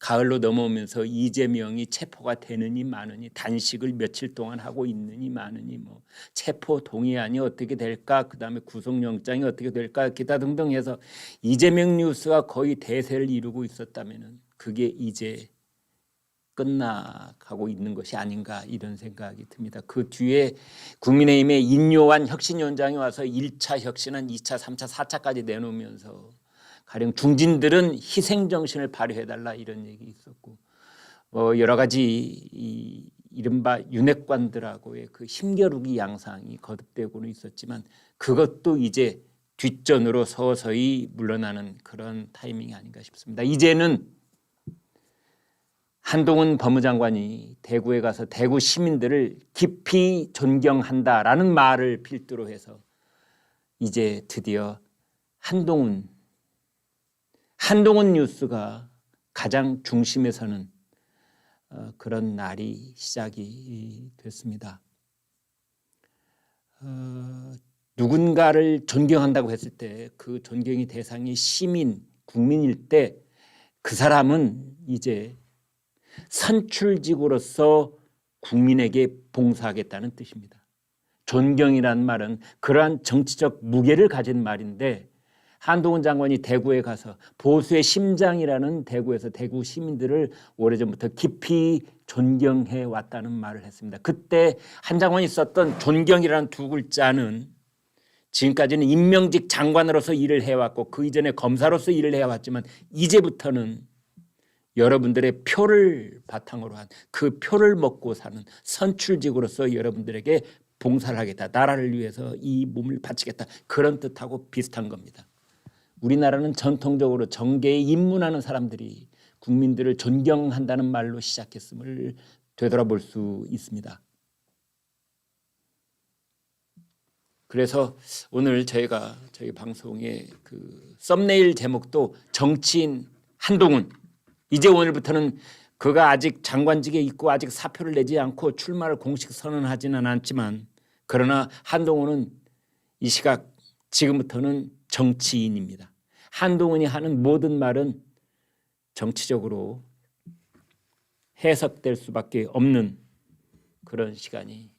가을로 넘어오면서 이재명이 체포가 되느니 마느니, 단식을 며칠 동안 하고 있느니 마느니, 뭐 체포 동의안이 어떻게 될까, 그다음에 구속영장이 어떻게 될까, 기타 등등 해서 이재명 뉴스가 거의 대세를 이루고 있었다면은 그게 이제 끝나가고 있는 것이 아닌가, 이런 생각이 듭니다. 그 뒤에 국민의힘의 인요한 혁신위원장이 와서 1차 혁신안, 2차, 3차, 4차까지 내놓으면서 가령 중진들은 희생정신을 발휘해달라, 이런 얘기 있었고, 여러 가지 이른바 윤핵관들하고의 그 힘겨루기 양상이 거듭되고는 있었지만 그것도 이제 뒷전으로 서서히 물러나는 그런 타이밍이 아닌가 싶습니다. 이제는 한동훈 법무장관이 대구에 가서 대구 시민들을 깊이 존경한다라는 말을 필두로 해서 이제 드디어 한동훈 뉴스가 가장 중심에 서는 그런 날이 시작이 됐습니다. 누군가를 존경한다고 했을 때 그 존경의 대상이 시민, 국민일 때 그 사람은 이제 선출직으로서 국민에게 봉사하겠다는 뜻입니다. 존경이라는 말은 그러한 정치적 무게를 가진 말인데, 한동훈 장관이 대구에 가서 보수의 심장이라는 대구에서 대구 시민들을 오래전부터 깊이 존경해 왔다는 말을 했습니다. 그때 한 장관이 썼던 존경이라는 두 글자는 지금까지는 임명직 장관으로서 일을 해왔고 그 이전에 검사로서 일을 해왔지만 이제부터는 여러분들의 표를 바탕으로 한, 그 표를 먹고 사는 선출직으로서 여러분들에게 봉사를 하겠다, 나라를 위해서 이 몸을 바치겠다, 그런 뜻하고 비슷한 겁니다. 우리나라는 전통적으로 정계에 입문하는 사람들이 국민들을 존경한다는 말로 시작했음을 되돌아볼 수 있습니다. 그래서 오늘 저희가 저희 방송의 그 썸네일 제목도 정치인 한동훈, 이제 오늘부터는 그가 아직 장관직에 있고 아직 사표를 내지 않고 출마를 공식 선언하지는 않지만, 그러나 한동훈은 이 시각 지금부터는 정치인입니다. 한동훈이 하는 모든 말은 정치적으로 해석될 수밖에 없는 그런 시간이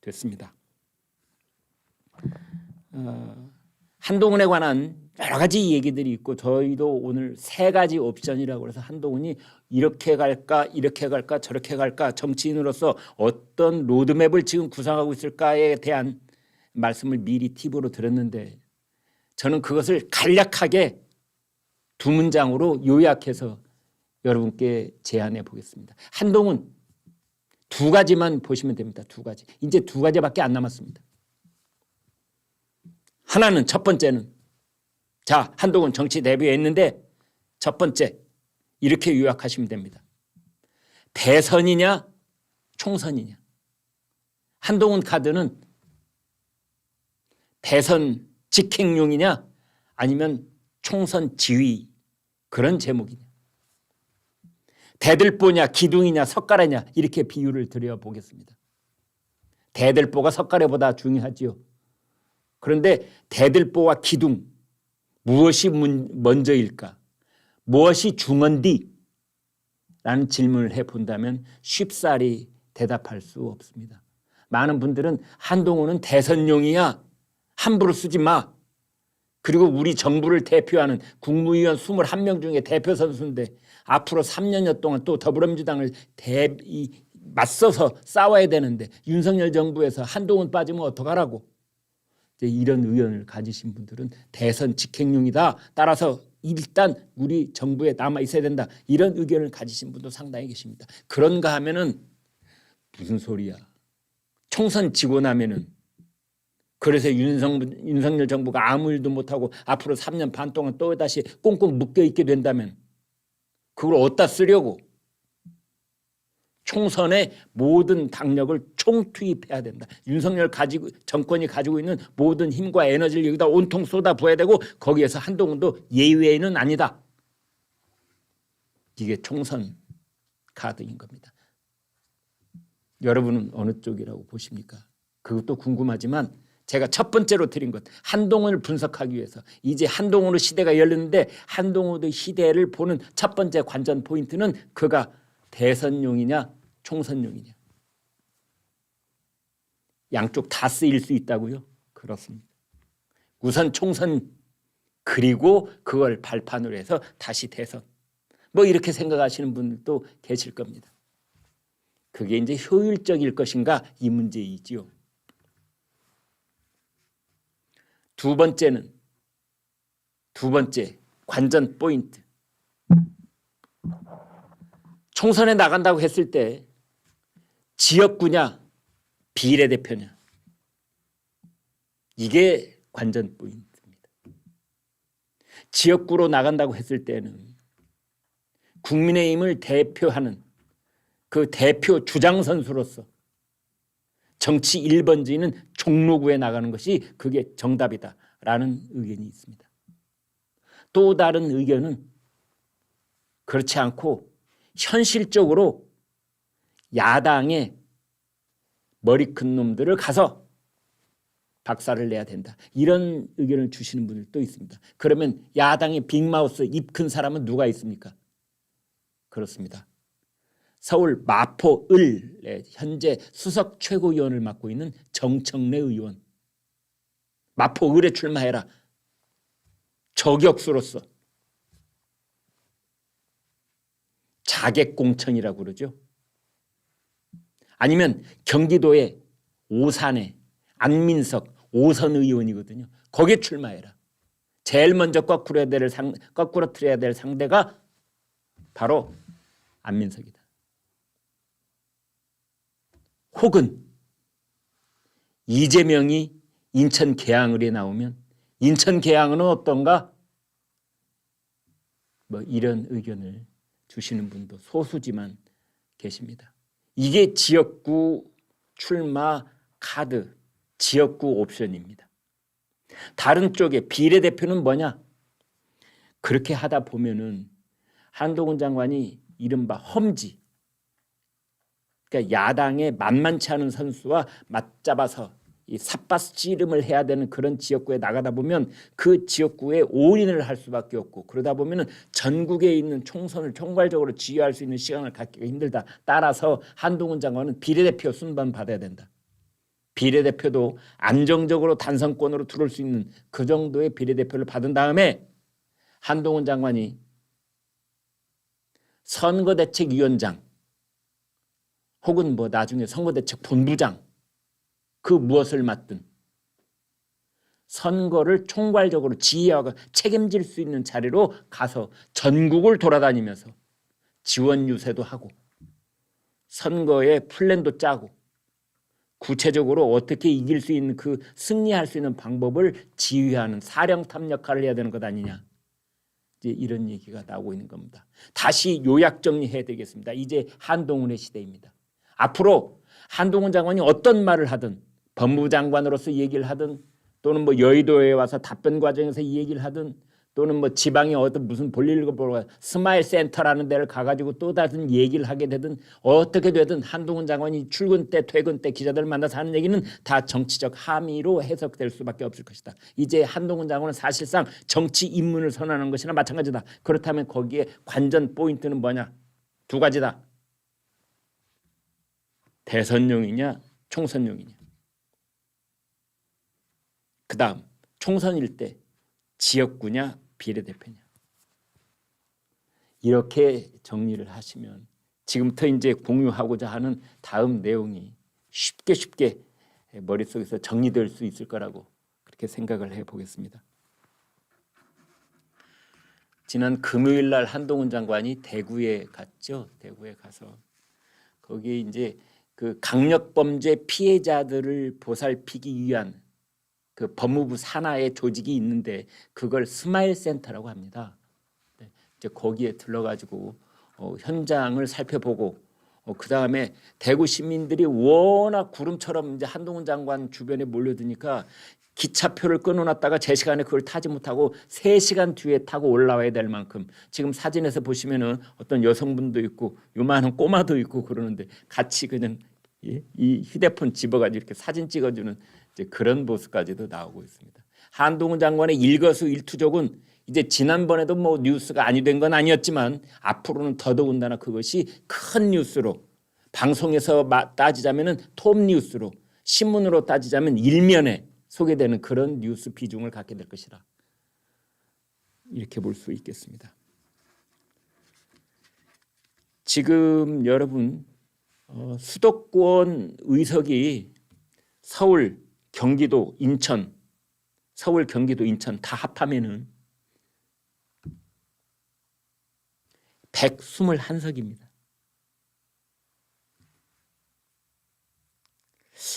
됐습니다. 한동훈에 관한 여러 가지 얘기들이 있고, 저희도 오늘 세 가지 옵션이라고 해서 한동훈이 이렇게 갈까 이렇게 갈까 저렇게 갈까, 정치인으로서 어떤 로드맵을 지금 구상하고 있을까에 대한 말씀을 미리 팁으로 드렸는데, 저는 그것을 간략하게 두 문장으로 요약해서 여러분께 제안해 보겠습니다. 한동훈 두 가지만 보시면 됩니다. 두 가지. 이제 두 가지밖에 안 남았습니다. 하나는, 첫 번째는, 자, 한동훈 정치 데뷔했는데 첫 번째 이렇게 요약하시면 됩니다. 대선이냐 총선이냐. 한동훈 카드는 대선 직행용이냐 아니면 총선 지휘, 그런 제목이냐. 대들보냐 기둥이냐 석가래냐, 이렇게 비유를 드려보겠습니다. 대들보가 석가래보다 중요하지요. 그런데 대들보와 기둥, 무엇이 먼저일까? 무엇이 중헌디? 라는 질문을 해본다면 쉽사리 대답할 수 없습니다. 많은 분들은 한동훈은 대선용이야, 함부로 쓰지 마, 그리고 우리 정부를 대표하는 국무위원 21명 중에 대표 선수인데 앞으로 3년여 동안 또 더불어민주당을 맞서서 싸워야 되는데 윤석열 정부에서 한동훈 빠지면 어떡하라고, 이런 의견을 가지신 분들은 대선 직행용이다, 따라서 일단 우리 정부에 남아 있어야 된다, 이런 의견을 가지신 분도 상당히 계십니다. 그런가 하면은 무슨 소리야, 총선 지고 나면은 그래서 윤석열 정부가 아무 일도 못하고 앞으로 3년 반 동안 또 다시 꽁꽁 묶여있게 된다면 그걸 어디다 쓰려고. 총선에 모든 당력을 총투입해야 된다. 윤석열 정권이 가지고 있는 모든 힘과 에너지를 여기다 온통 쏟아부어야 되고, 거기에서 한동훈도 예외는 아니다. 이게 총선 카드인 겁니다. 여러분은 어느 쪽이라고 보십니까? 그것도 궁금하지만 제가 첫 번째로 드린 것, 한동훈을 분석하기 위해서 이제 한동훈의 시대가 열렸는데 한동훈의 시대를 보는 첫 번째 관전 포인트는 그가 대선용이냐 총선용이냐. 양쪽 다 쓰일 수 있다고요? 그렇습니다. 우선 총선 그리고 그걸 발판으로 해서 다시 대선. 뭐 이렇게 생각하시는 분들도 계실 겁니다. 그게 이제 효율적일 것인가 이 문제이지요. 두 번째 관전 포인트. 총선에 나간다고 했을 때 지역구냐 비례대표냐. 이게 관전 포인트입니다. 지역구로 나간다고 했을 때는 국민의힘을 대표하는 그 대표 주장 선수로서 정치 1번지는 종로구에 나가는 것이 그게 정답이다라는 의견이 있습니다. 또 다른 의견은 그렇지 않고 현실적으로 야당의 머리 큰 놈들을 가서 박살을 내야 된다. 이런 의견을 주시는 분들도 있습니다. 그러면 야당의 빅마우스 입 큰 사람은 누가 있습니까? 그렇습니다. 서울 마포을의 현재 수석 최고위원을 맡고 있는 정청래 의원. 마포을에 출마해라. 저격수로서. 자객공천이라고 그러죠. 아니면 경기도의 오산의 안민석 오선 의원이거든요. 거기에 출마해라. 제일 먼저 거꾸로뜨려야 될 상대가 바로 안민석이다. 혹은 이재명이 인천 계양을에 나오면 인천 계양은 어떤가? 뭐 이런 의견을 주시는 분도 소수지만 계십니다. 이게 지역구 출마 카드, 지역구 옵션입니다. 다른 쪽에 비례대표는 뭐냐? 그렇게 하다 보면은 한동훈 장관이 이른바 험지, 그러니까 야당의 만만치 않은 선수와 맞잡아서 이 삿바씨름을 해야 되는 그런 지역구에 나가다 보면 그 지역구에 올인을 할 수밖에 없고, 그러다 보면은 전국에 있는 총선을 총괄적으로 지휘할 수 있는 시간을 갖기가 힘들다. 따라서 한동훈 장관은 비례대표 순번 받아야 된다. 비례대표도 안정적으로 단선권으로 들어올 수 있는 그 정도의 비례대표를 받은 다음에 한동훈 장관이 선거대책위원장 혹은 뭐 나중에 선거대책본부장 그 무엇을 맡든 선거를 총괄적으로 지휘하고 책임질 수 있는 자리로 가서 전국을 돌아다니면서 지원 유세도 하고 선거의 플랜도 짜고 구체적으로 어떻게 이길 수 있는 그 승리할 수 있는 방법을 지휘하는 사령탑 역할을 해야 되는 것 아니냐. 이제 이런 얘기가 나오고 있는 겁니다. 다시 요약 정리해야 되겠습니다. 이제 한동훈의 시대입니다. 앞으로 한동훈 장관이 어떤 말을 하든 법무부 장관으로서 얘기를 하든 또는 뭐 여의도에 와서 답변 과정에서 이 얘기를 하든 또는 뭐 지방에 어떤 무슨 볼일을 보러 스마일 센터라는 데를 가가지고 또 다른 얘기를 하게 되든 어떻게 되든 한동훈 장관이 출근 때 퇴근 때 기자들 만나서 하는 얘기는 다 정치적 함의로 해석될 수밖에 없을 것이다. 이제 한동훈 장관은 사실상 정치 입문을 선언하는 것이나 마찬가지다. 그렇다면 거기에 관전 포인트는 뭐냐? 두 가지다. 대선용이냐 총선용이냐. 그 다음 총선일 때 지역구냐 비례대표냐. 이렇게 정리를 하시면 지금부터 이제 공유하고자 하는 다음 내용이 쉽게 머릿속에서 정리될 수 있을 거라고 그렇게 생각을 해보겠습니다. 지난 금요일 날 한동훈 장관이 대구에 갔죠. 대구에 가서 거기에 이제 그 강력범죄 피해자들을 보살피기 위한 그 법무부 산하의 조직이 있는데 그걸 스마일 센터라고 합니다. 이제 거기에 들러가지고 현장을 살펴보고 그 다음에 대구 시민들이 워낙 구름처럼 이제 한동훈 장관 주변에 몰려드니까 기차표를 끊어놨다가 제 시간에 그걸 타지 못하고 3시간 뒤에 타고 올라와야 될 만큼 지금 사진에서 보시면은 어떤 여성분도 있고 요만한 꼬마도 있고 그러는데 같이 그냥 이 휴대폰 집어가지고 이렇게 사진 찍어주는 이제 그런 모습까지도 나오고 있습니다. 한동훈 장관의 일거수일투족은 이제 지난번에도 뭐 뉴스가 아니 된 건 아니었지만 앞으로는 더더군다나 그것이 큰 뉴스로, 방송에서 따지자면은 톱 뉴스로, 신문으로 따지자면 일면에 소개되는 그런 뉴스 비중을 갖게 될 것이라, 이렇게 볼 수 있겠습니다. 지금 여러분 수도권 의석이 서울, 경기도, 인천, 서울, 경기도, 인천 다 합하면은 121석입니다.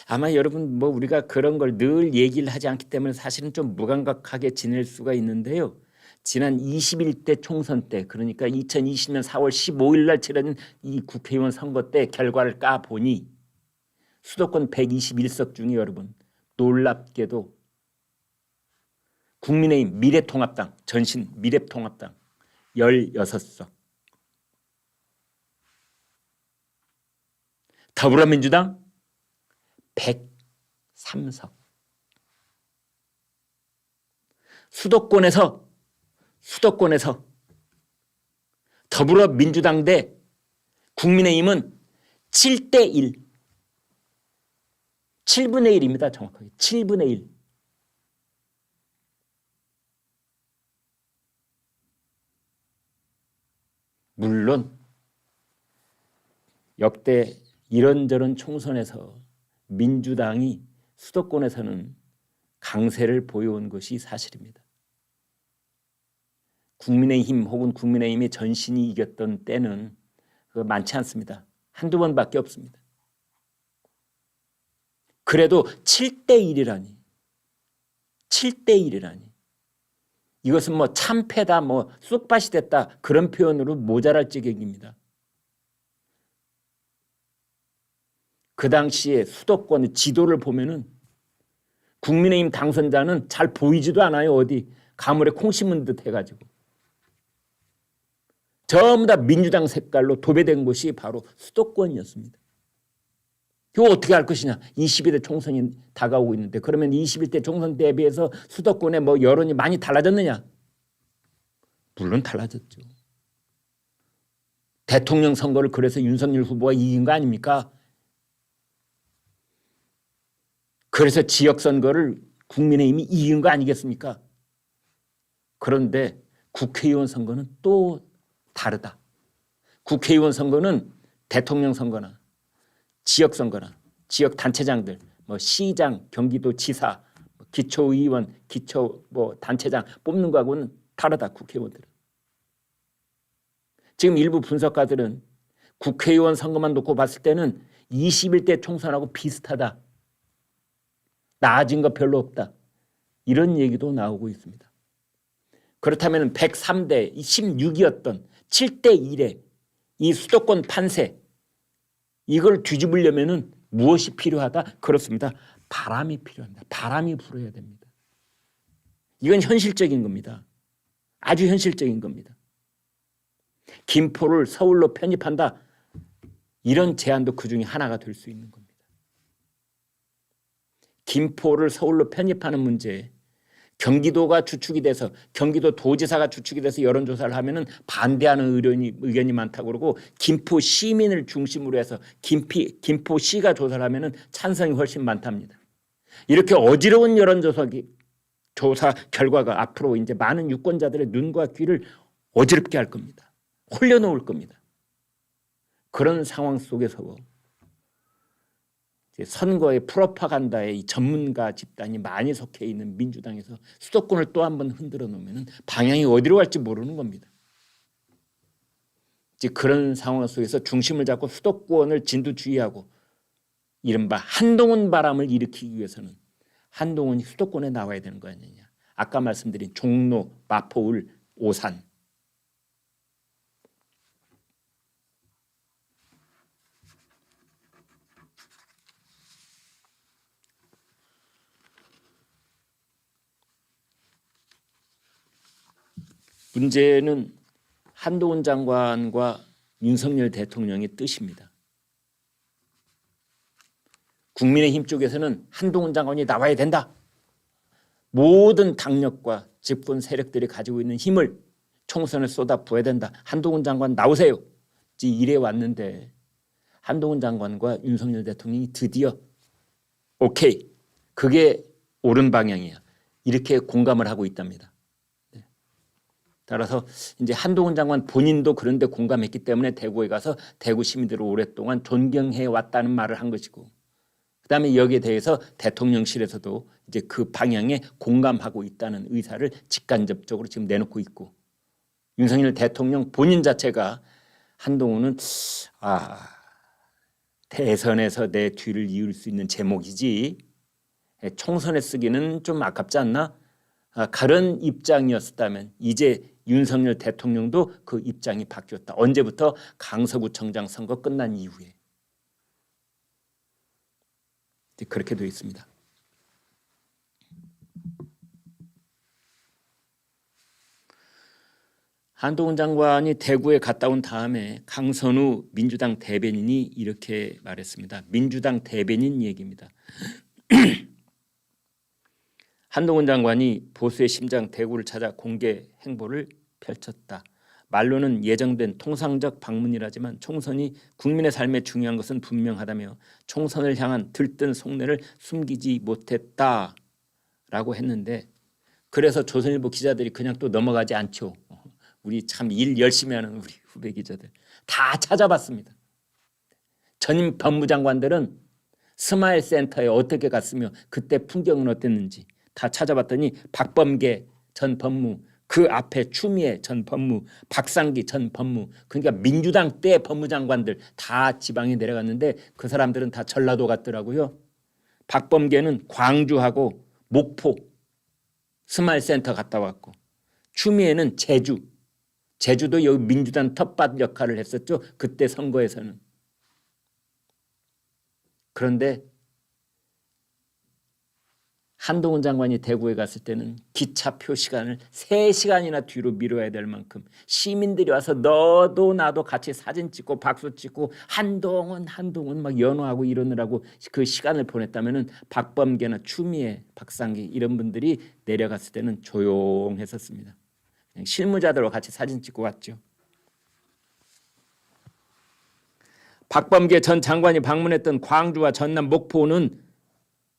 아마 여러분 뭐 우리가 그런 걸 늘 얘기를 하지 않기 때문에 사실은 좀 무감각하게 지낼 수가 있는데요. 지난 21대 총선 때, 그러니까 2020년 4월 15일 날 치러진 이 국회의원 선거 때 결과를 까보니 수도권 121석 중에 여러분 놀랍게도 국민의힘, 미래통합당, 전신 미래통합당 16석, 더불어민주당 103석. 수도권에서 더불어민주당 대 국민의힘은 7대1, 7분의 1입니다. 정확하게 7분의 1. 물론 역대 이런저런 총선에서 민주당이 수도권에서는 강세를 보여온 것이 사실입니다. 국민의힘 혹은 국민의힘의 전신이 이겼던 때는 많지 않습니다. 한두 번밖에 없습니다. 그래도 7대1이라니, 7대1이라니, 이것은 뭐 참패다, 뭐 쑥밭이 됐다, 그런 표현으로 모자랄 지경입니다. 그 당시에 수도권 지도를 보면은 국민의힘 당선자는 잘 보이지도 않아요. 어디 가물에 콩 심은 듯 해가지고 전부 다 민주당 색깔로 도배된 곳이 바로 수도권이었습니다. 이거 어떻게 할 것이냐. 22대 총선이 다가오고 있는데 그러면 21대 총선 대비해서 수도권의 뭐 여론이 많이 달라졌느냐? 물론 달라졌죠. 대통령 선거를 그래서 윤석열 후보가 이긴 거 아닙니까? 그래서 지역선거를 국민의힘이 이긴 거 아니겠습니까? 그런데 국회의원 선거는 또 다르다. 국회의원 선거는 대통령 선거나 지역선거나 지역단체장들, 뭐 시장, 경기도지사, 기초의원, 기초 뭐 단체장 뽑는 거하고는 다르다. 국회의원들은. 지금 일부 분석가들은 국회의원 선거만 놓고 봤을 때는 21대 총선하고 비슷하다. 나아진 거 별로 없다. 이런 얘기도 나오고 있습니다. 그렇다면 103대 16이었던 7대1의 이 수도권 판세, 이걸 뒤집으려면 무엇이 필요하다? 그렇습니다. 바람이 필요합니다. 바람이 불어야 됩니다. 이건 현실적인 겁니다. 아주 현실적인 겁니다. 김포를 서울로 편입한다. 이런 제안도 그중에 하나가 될 수 있는 겁니다. 김포를 서울로 편입하는 문제에 경기도가 주축이 돼서, 경기도 도지사가 주축이 돼서 여론조사를 하면은 반대하는 의견이 많다고 그러고, 김포 시민을 중심으로 해서 김포시가 조사를 하면은 찬성이 훨씬 많답니다. 이렇게 어지러운 여론조사 결과가 앞으로 이제 많은 유권자들의 눈과 귀를 어지럽게 할 겁니다. 홀려놓을 겁니다. 그런 상황 속에서 선거의 프로파간다의 이 전문가 집단이 많이 속해 있는 민주당에서 수도권을 또 한 번 흔들어 놓으면 방향이 어디로 갈지 모르는 겁니다. 이제 그런 상황 속에서 중심을 잡고 수도권을 진두지휘하고 이른바 한동훈 바람을 일으키기 위해서는 한동훈이 수도권에 나와야 되는 거 아니냐. 아까 말씀드린 종로, 마포, 을, 오산. 문제는 한동훈 장관과 윤석열 대통령의 뜻입니다. 국민의힘 쪽에서는 한동훈 장관이 나와야 된다. 모든 당력과 집권 세력들이 가지고 있는 힘을 총선에 쏟아 부어야 된다. 한동훈 장관 나오세요. 이래 왔는데 한동훈 장관과 윤석열 대통령이 드디어 오케이, 그게 옳은 방향이야, 이렇게 공감을 하고 있답니다. 따라서 이제 한동훈 장관 본인도 그런데 공감했기 때문에 대구에 가서 대구 시민들을 오랫동안 존경해 왔다는 말을 한 것이고, 그다음에 여기에 대해서 대통령실에서도 이제 그 방향에 공감하고 있다는 의사를 직간접적으로 지금 내놓고 있고, 윤석열 대통령 본인 자체가 한동훈은 대선에서 내 뒤를 이을 수 있는 제목이지 총선에 쓰기는 좀 아깝지 않나? 그런 입장이었다면 이제 윤석열 대통령도 그 입장이 바뀌었다. 언제부터? 강서구청장 선거 끝난 이후에. 그렇게 되어 있습니다. 한동훈 장관이 대구에 갔다 온 다음에 강선우 민주당 대변인이 이렇게 말했습니다. 민주당 대변인 얘기입니다. 한동훈 장관이 보수의 심장 대구를 찾아 공개 행보를 펼쳤다. 말로는 예정된 통상적 방문이라지만 총선이 국민의 삶에 중요한 것은 분명하다며 총선을 향한 들뜬 속내를 숨기지 못했다라고 했는데, 그래서 조선일보 기자들이 그냥 또 넘어가지 않죠. 우리 참 일 열심히 하는 우리 후배 기자들 다 찾아봤습니다. 전임 법무장관들은 스마일 센터에 어떻게 갔으며 그때 풍경은 어땠는지 다 찾아봤더니 박범계 전 법무, 그 앞에 추미애 전 법무, 박상기 전 법무, 그러니까 민주당 때 법무장관들 다 지방에 내려갔는데 그 사람들은 다 전라도 갔더라고요. 박범계는 광주하고 목포 스마일 센터 갔다 왔고, 추미애는 제주도 여기 민주당 텃밭 역할을 했었죠. 그때 선거에서는. 그런데 한동훈 장관이 대구에 갔을 때는 기차표 시간을 3시간이나 뒤로 미뤄야 될 만큼 시민들이 와서 너도 나도 같이 사진 찍고 박수 치고 한동훈 막 연호하고 이러느라고 그 시간을 보냈다면은 박범계나 추미애, 박상기 이런 분들이 내려갔을 때는 조용했었습니다. 실무자들과 같이 사진 찍고 왔죠. 박범계 전 장관이 방문했던 광주와 전남 목포는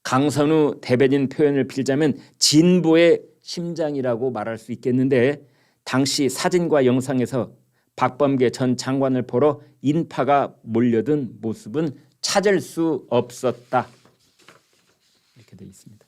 강선우 대변인 표현을 빌자면 진보의 심장이라고 말할 수 있겠는데, 당시 사진과 영상에서 박범계 전 장관을 보러 인파가 몰려든 모습은 찾을 수 없었다. 이렇게 되어 있습니다.